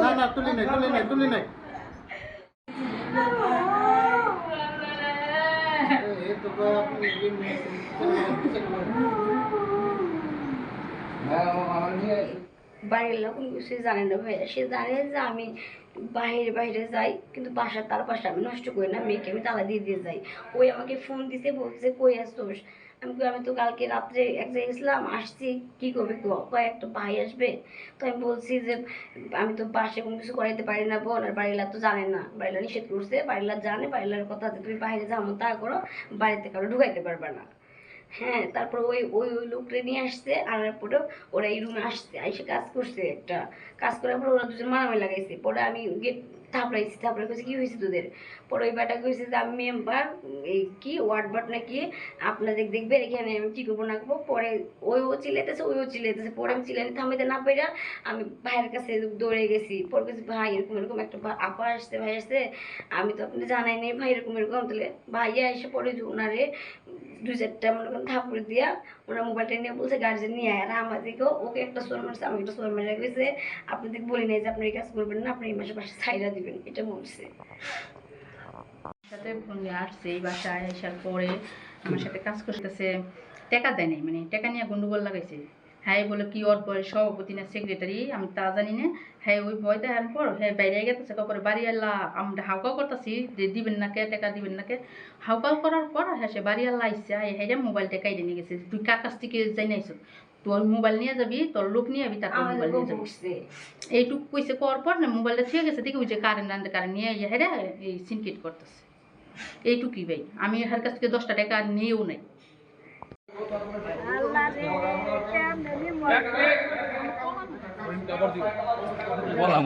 না না তুলি নাই বাড়ির লোক সে জানে না ভাইয়া, সে জানে যে আমি বাইরে যাই, কিন্তু তার পাশে আমি নষ্ট করি না, মেয়েকে আমি তালা দিয়ে যাই। ওই আমাকে ফোন দিতে বলছে কই আসছোস, আমি তো কালকে রাত্রে এক জায়গায় গেছিলাম, আসছি, কি করবে একটা ভাই আসবে। তো আমি বলছি যে আমি তো বাসে কোনো কিছু করাইতে পারি না বোন, আর বাড়িলা তো জানে না, বাড়িলা নিষেধ করছে, বাড়িলা জানে, বাড়িলার কথা তুমি বাইরে যাবো তা করো, বাড়িতে কারো ঢুকাইতে পারবে না। হ্যাঁ, তারপর ওই ওই ওই লোকটা নিয়ে আসছে, আনার পরে ওরা এই রুমে আসছে, এসে কাজ করছে, একটা কাজ করার পর ওরা দুজন মারামারি লাগাইছে। পরে আমি গেট থাপড়াই কইছে কি হয়েছে তোদের। পরে ওই ব্যাটা কইছে যে আমি মেম্বার, এই কি ওয়ার্ড বাট নাকি আপনাদের দেখবে এখানে আমি কি করবো না করবো। পরে ওইও চিল্লাইতেছে, পরে আমি চিল্লানি থামাইতে না পাইরা আমি ভাইয়ের কাছে দৌড়ে গেছি। পরে গেছি ভাই এরকম একটা আপা আসছে, ভাই আসছে, আমি তো আপনি জানাই নেই ভাই এরকম তাহলে ভাইয়া এসে পরে ওনারে 2-4টা মনে করেন থাপড়ে দিয়া ওরা মোবাইলটা নিয়ে বলছে গার্জেন নিয়ে আয়, আর আমাদেরকেও ওকে একটা সোর মারছে, আমাকে একটা সোর মেরে গেছে, আপনাদের বলি নাই যে আপনি এই কাজ করবেন না, আপনি এই মাসে বাসা ছাইরা দিবেন, এটা বলছে। সাথে আসছে এই বাসায় আসার পরে আমার সাথে কাজ করতেছে, টাকা দেয় নাই, মানে টাকা নিয়ে গন্ডগোল লাগাইছে। হ্যাঁ বলে কি ওর পরে সভাপতি না সেক্রেটারি আমি তা জানি না। হ্যাঁ ওই ভয় দেখার পর হ্যাঁ বাইরে গেছে, তারপরে বাড়ি আল্লাহ আমরা হাউকাও করতেছি যে দিবেন না কে, টাকা দিবেন না কে। হাউকাও করার পর হ্যাঁ সে বাড়ি আল্লাহ আইসে, হ্যাঁ মোবাইলটা কাইটে নিয়ে গেছে, তুই কার কাছ থেকে যাই নাইছো, তোর মোবাইল নিয়ে যাবি, তোর লোক নিয়ে যাবি, তারপর মোবাইল নিয়ে যাবি। এইটুকু কইছে করার পর না মোবাইলটা ছুঁয়ে গেছে, দেখি ওই যে কারেন্ট নিয়ে হ্যাঁ এই সিনকেট করতেছে। এইটুকুই ভাই, আমি এর কাছ থেকে 10টা টাকা নিয়েও নাই। বললাম